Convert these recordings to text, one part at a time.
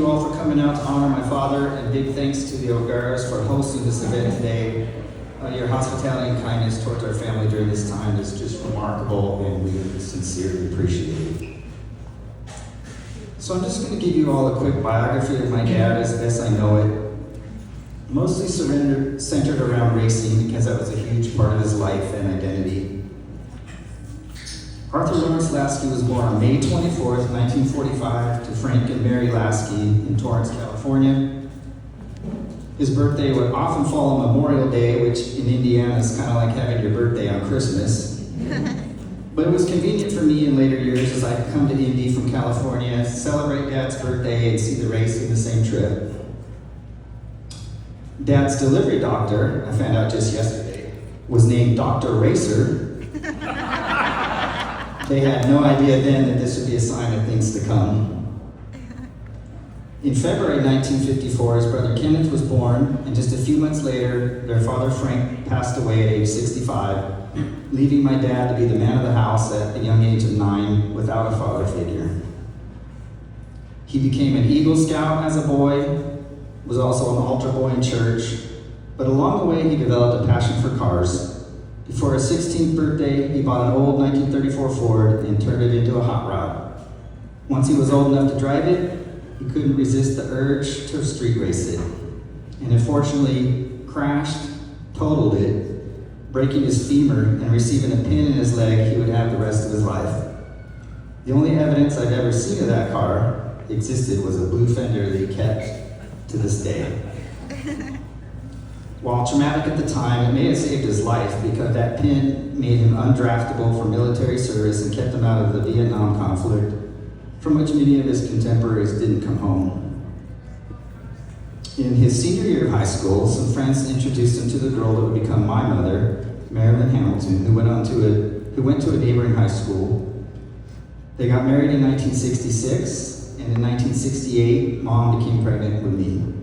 you all for coming out to honor my father, and big thanks to the O'Garas for hosting this event today. Your hospitality and kindness towards our family during this time is just remarkable, and we sincerely appreciate it. So I'm just going to give you all a quick biography of my dad as best I know it. Mostly centered around racing because that was a huge part of his life and identity. Arthur Lawrence Laski was born on May 24th, 1945 to Frank and Mary Laski in Torrance, California. His birthday would often fall on Memorial Day, which in Indiana is kind of like having your birthday on Christmas. But it was convenient for me in later years as I could come to Indy from California, celebrate Dad's birthday, and see the race in the same trip. Dad's delivery doctor, I found out just yesterday, was named Dr. Racer. They had no idea then that this would be a sign of things to come. In February 1954, his brother Kenneth was born, and just a few months later, their father Frank passed away at age 65, leaving my dad to be the man of the house at the young age of 9 without a father figure. He became an Eagle Scout as a boy, was also an altar boy in church, but along the way he developed a passion for cars. Before his 16th birthday, he bought an old 1934 Ford and turned it into a hot rod. Once he was old enough to drive it, he couldn't resist the urge to street race it, and unfortunately crashed, totaled it, breaking his femur and receiving a pin in his leg he would have the rest of his life. The only evidence I've ever seen of that car existed was a blue fender that he kept to this day. While traumatic at the time, it may have saved his life because that pin made him undraftable for military service and kept him out of the Vietnam conflict, from which many of his contemporaries didn't come home. In his senior year of high school, some friends introduced him to the girl that would become my mother, Marilyn Hamilton, who went to a neighboring high school. They got married in 1966, and in 1968, Mom became pregnant with me.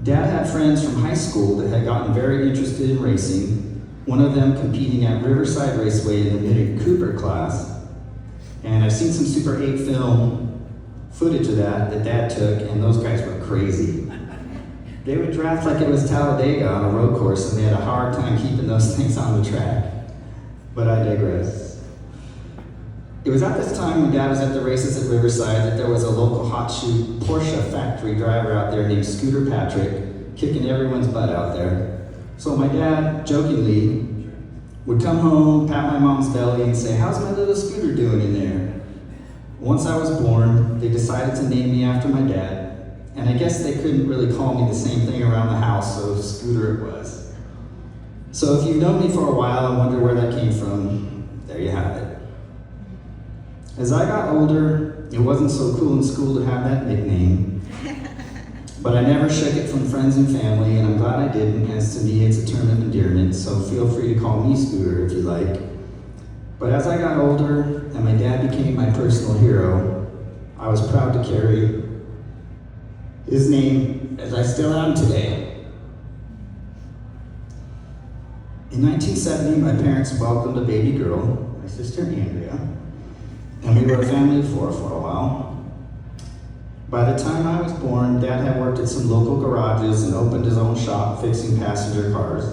Dad had friends from high school that had gotten very interested in racing, one of them competing at Riverside Raceway in the Mini Cooper class. And I've seen some Super 8 film footage of that Dad took, and those guys were crazy. They would draft like it was Talladega on a road course, and they had a hard time keeping those things on the track. But I digress. It was at this time when Dad was at the races at Riverside that there was a local hot shoot Porsche factory driver out there named Scooter Patrick, kicking everyone's butt out there. So my dad, jokingly, would come home, pat my mom's belly, and say, "How's my little Scooter doing in there?" Once I was born, they decided to name me after my dad, and I guess they couldn't really call me the same thing around the house, so Scooter it was. So if you've known me for a while and wonder where that came from, there you have it. As I got older, it wasn't so cool in school to have that nickname, but I never shook it from friends and family, and I'm glad I didn't, as to me it's a term of endearment, so feel free to call me Scooter if you like. But as I got older and my dad became my personal hero, I was proud to carry his name as I still am today. In 1970, my parents welcomed a baby girl, my sister Andrea, and we were a family of 4 for a while. By the time I was born, Dad had worked at some local garages and opened his own shop fixing passenger cars.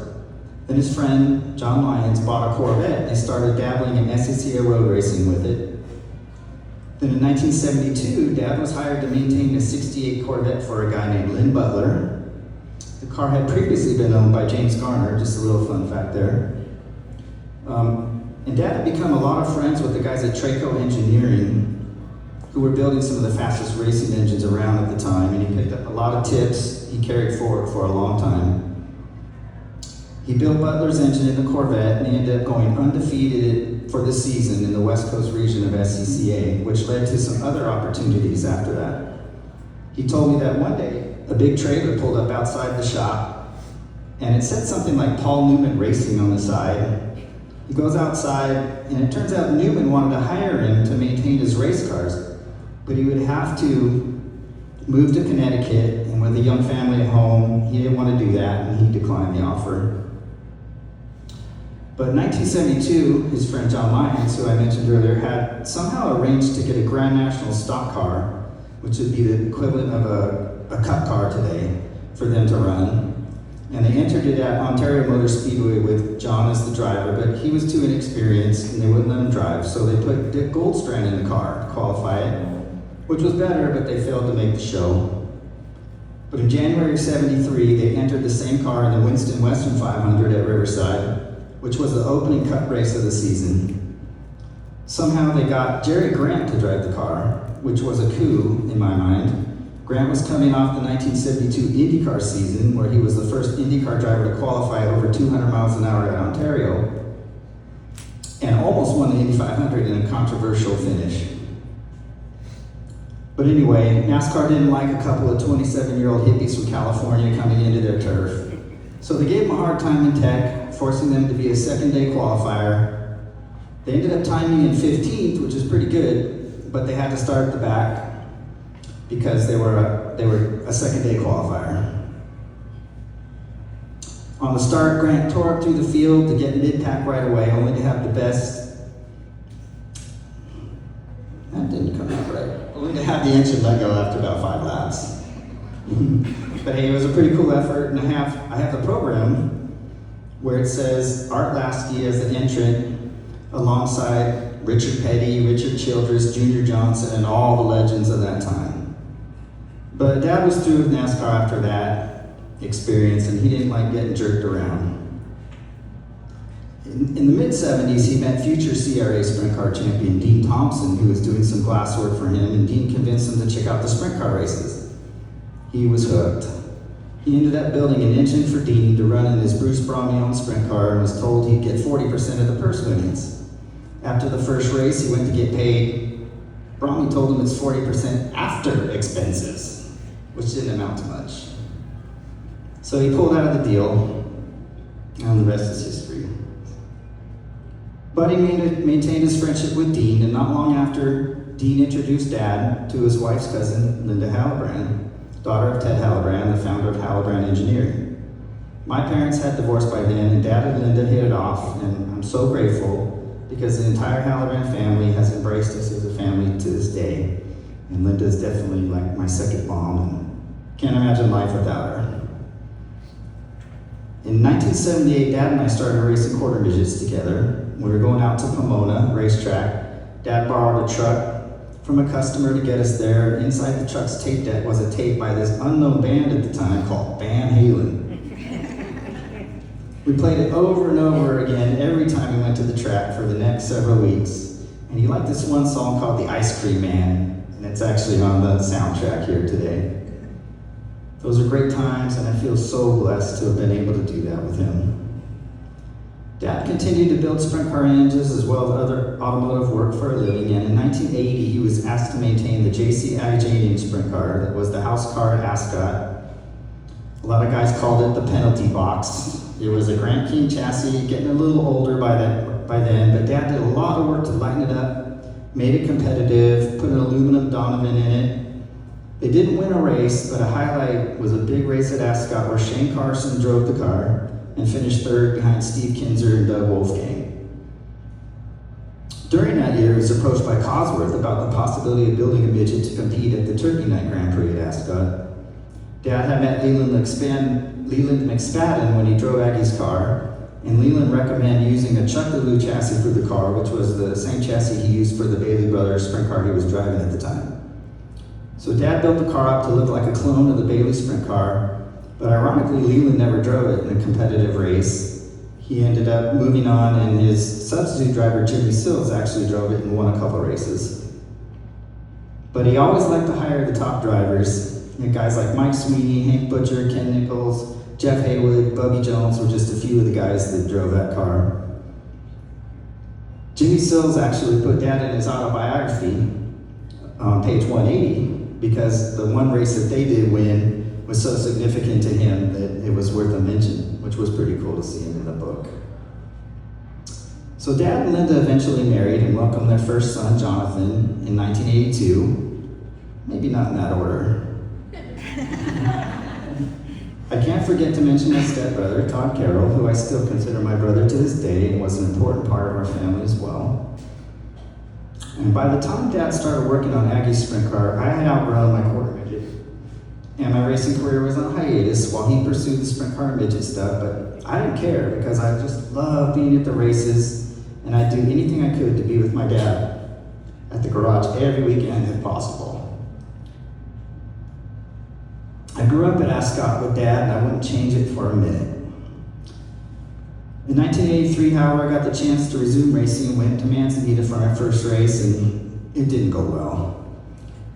Then his friend, John Lyons, bought a Corvette and they started dabbling in SECA road racing with it. Then in 1972, Dad was hired to maintain a 68 Corvette for a guy named Lynn Butler. The car had previously been owned by James Garner, just a little fun fact there. And Dad had become a lot of friends with the guys at Traco Engineering, who were building some of the fastest racing engines around at the time, and he picked up a lot of tips he carried forward for a long time. He built Butler's engine in the Corvette, and he ended up going undefeated for the season in the West Coast region of SCCA, which led to some other opportunities after that. He told me that one day, a big trailer pulled up outside the shop, and it said something like Paul Newman Racing on the side. He goes outside, and it turns out Newman wanted to hire him to maintain his race cars, but he would have to move to Connecticut, and with a young family at home, he didn't want to do that, and he declined the offer. But in 1972, his friend John Lyons, who I mentioned earlier, had somehow arranged to get a Grand National stock car which would be the equivalent of a cup car today, for them to run. And they entered it at Ontario Motor Speedway with John as the driver, but he was too inexperienced and they wouldn't let him drive, so they put Dick Goldstrand in the car to qualify it, which was better, but they failed to make the show. But in January of '73, they entered the same car in the Winston Western 500 at Riverside, which was the opening cup race of the season. Somehow they got Jerry Grant to drive the car, which was a coup in my mind. Grant was coming off the 1972 IndyCar season, where he was the first IndyCar driver to qualify over 200 miles an hour at Ontario, and almost won the Indy 500 in a controversial finish. But anyway, NASCAR didn't like a couple of 27-year-old hippies from California coming into their turf. So they gave them a hard time in tech, forcing them to be a second-day qualifier. They ended up timing in 15th, which is pretty good, but they had to start at the back because they were a second-day qualifier. On the start, Grant tore up through the field to get mid-pack right away, only to have the best. That didn't come out right. Only to have the engine let go after about 5 laps. But hey, it was a pretty cool effort, and I have the program where it says Art Laski as the entrant, alongside Richard Petty, Richard Childress, Junior Johnson, and all the legends of that time. But Dad was through with NASCAR after that experience, and he didn't like getting jerked around. In the mid-'70s, he met future CRA sprint car champion Dean Thompson, who was doing some glass work for him, and Dean convinced him to check out the sprint car races. He was hooked. He ended up building an engine for Dean to run in his Bruce Bromley-owned sprint car and was told he'd get 40% of the purse winnings. After the first race, he went to get paid. Bromley told him it's 40% after expenses, which didn't amount to much. So he pulled out of the deal, and the rest is history. Buddy maintained his friendship with Dean, and not long after, Dean introduced Dad to his wife's cousin, Linda Hallebrand, daughter of Ted Hallebrand, the founder of Hallebrand Engineering. My parents had divorced by then, and Dad and Linda hit it off, and I'm so grateful because the entire Hallebrand family has embraced us as a family to this day. And Linda's definitely like my second mom, and can't imagine life without her. In 1978, Dad and I started racing quarter midgets together. We were going out to Pomona racetrack. Dad borrowed a truck from a customer to get us there. Inside the truck's tape deck was a tape by this unknown band at the time called Van Halen. We played it over and over again every time we went to the track for the next several weeks. And he liked this one song called The Ice Cream Man, and it's actually on the soundtrack here today. Those are great times, and I feel so blessed to have been able to do that with him. Dad continued to build sprint car engines as well as other automotive work for a living, and in 1980 he was asked to maintain the J.C. Agajanian sprint car that was the house car at Ascot. A lot of guys called it the penalty box. It was a Grant King chassis, getting a little older by then, but Dad did a lot of work to lighten it up, made it competitive, put an aluminum Donovan in it. They didn't win a race, but a highlight was a big race at Ascot where Shane Carson drove the car and finished third behind Steve Kinzer and Doug Wolfgang. During that year, he was approached by Cosworth about the possibility of building a midget to compete at the Turkey Night Grand Prix at Ascot. Dad had met Leland McSpadden when he drove Aggie's car, and Leland recommended using a Chuck DeLue chassis for the car, which was the same chassis he used for the Bailey Brothers sprint car he was driving at the time. So Dad built the car up to look like a clone of the Bailey sprint car, but ironically, Leland never drove it in a competitive race. He ended up moving on, and his substitute driver, Jimmy Sills, actually drove it and won a couple races. But he always liked to hire the top drivers. And guys like Mike Sweeney, Hank Butcher, Ken Nichols, Jeff Haywood, Bubby Jones were just a few of the guys that drove that car. Jimmy Sills actually put Dad in his autobiography on page 180 because the one race that they did win was so significant to him that it was worth a mention, which was pretty cool to see him in the book. So Dad and Linda eventually married and welcomed their first son, Jonathan, in 1982. Maybe not in that order. I can't forget to mention my stepbrother, Todd Carroll, who I still consider my brother to this day and was an important part of our family as well. And by the time Dad started working on Aggie's sprint car, I had outgrown my quarter midget. And my racing career was on hiatus while he pursued the sprint car and midget stuff, but I didn't care because I just loved being at the races, and I'd do anything I could to be with my dad at the garage every weekend if possible. I grew up at Ascot with Dad, and I wouldn't change it for a minute. In 1983, however, I got the chance to resume racing and went to Manzanita for my first race, and it didn't go well.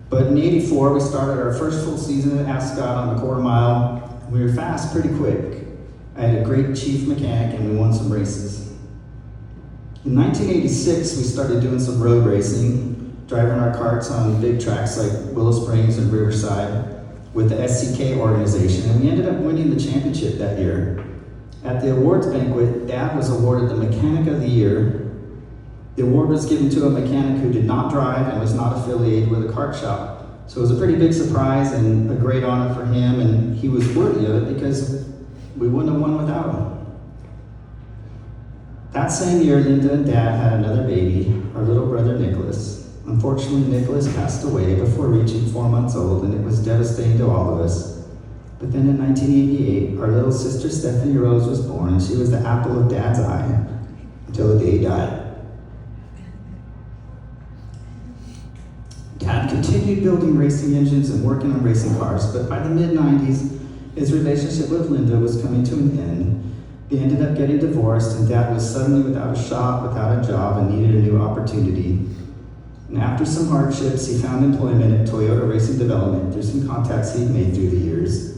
But in '84, we started our first full season at Ascot on the quarter mile. We were fast pretty quick. I had a great chief mechanic, and we won some races. In 1986, we started doing some road racing, driving our karts on big tracks like Willow Springs and Riverside with the SCK organization, and we ended up winning the championship that year. At the awards banquet, Dad was awarded the Mechanic of the Year. The award was given to a mechanic who did not drive and was not affiliated with a kart shop. So it was a pretty big surprise and a great honor for him, and he was worthy of it because we wouldn't have won without him. That same year, Linda and Dad had another baby, our little brother Nicholas. Unfortunately, Nicholas passed away before reaching 4 months old, and it was devastating to all of us. But then in 1988, our little sister Stephanie Rose was born, and she was the apple of Dad's eye until the day he died. Dad continued building racing engines and working on racing cars, but by the mid-90s, his relationship with Linda was coming to an end. They ended up getting divorced, and Dad was suddenly without a shop, without a job, and needed a new opportunity. And after some hardships, he found employment at Toyota Racing Development through some contacts he'd made through the years.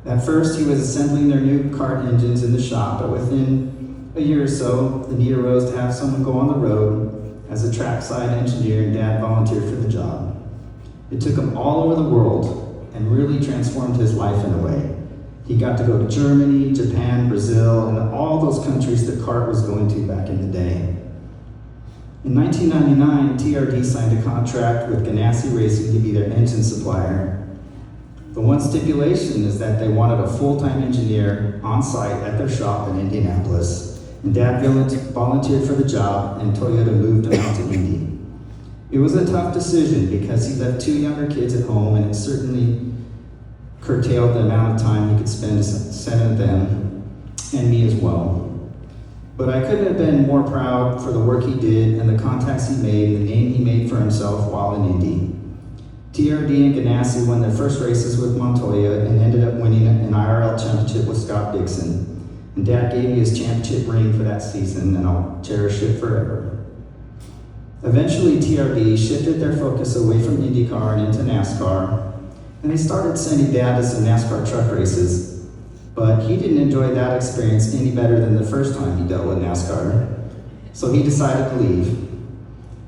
At first, he was assembling their new kart engines in the shop, but within a year or so, the need arose to have someone go on the road as a trackside engineer, and Dad volunteered for the job. It took him all over the world and really transformed his life in a way. He got to go to Germany, Japan, Brazil, and all those countries that kart was going to back in the day. In 1999, TRD signed a contract with Ganassi Racing to be their engine supplier. The one stipulation is that they wanted a full-time engineer on site at their shop in Indianapolis, and Dad volunteered for the job, and Toyota moved him out to Indy. It was a tough decision because he left 2 younger kids at home, and it certainly curtailed the amount of time he could spend sending them, and me as well. But I couldn't have been more proud for the work he did and the contacts he made and the name he made for himself while in Indy. TRD and Ganassi won their first races with Montoya and ended up winning an IRL championship with Scott Dixon. And Dad gave me his championship ring for that season, and I'll cherish it forever. Eventually, TRD shifted their focus away from IndyCar and into NASCAR, and they started sending Dad to some NASCAR truck races. But he didn't enjoy that experience any better than the first time he dealt with NASCAR, so he decided to leave.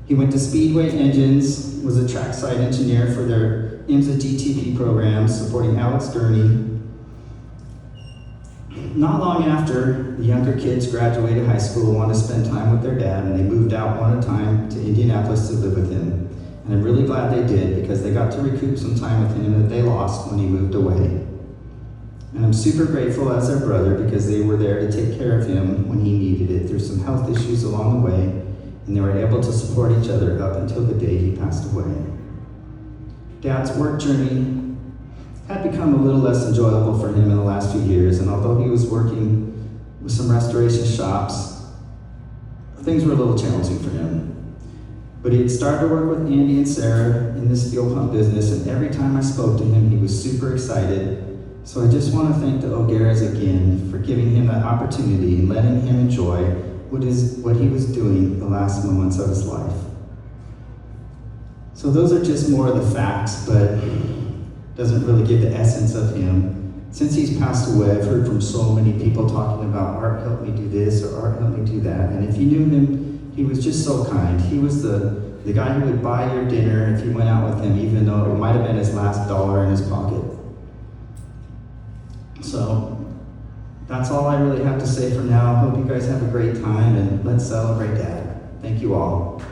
He went to Speedway Engines, was a trackside engineer for their IMSA GTP program, supporting Alex Gurney. Not long after, the younger kids graduated high school and wanted to spend time with their dad, and they moved out one at a time to Indianapolis to live with him. And I'm really glad they did, because they got to recoup some time with him that they lost when he moved away. And I'm super grateful as their brother because they were there to take care of him when he needed it through some health issues along the way, and they were able to support each other up until the day he passed away. Dad's work journey had become a little less enjoyable for him in the last few years, and although he was working with some restoration shops, things were a little challenging for him. But he had started to work with Andy and Sarah in this fuel pump business, and every time I spoke to him, he was super excited. So I just want to thank the O'Garas again for giving him that opportunity and letting him enjoy what he was doing the last moments of his life. So those are just more of the facts, but doesn't really give the essence of him. Since he's passed away, I've heard from so many people talking about Art helped me do this or Art helped me do that. And if you knew him, he was just so kind. He was the guy who would buy your dinner if you went out with him, even though it might have been his last dollar in his pocket. So that's all I really have to say for now. Hope you guys have a great time, and let's celebrate Dad. Thank you all.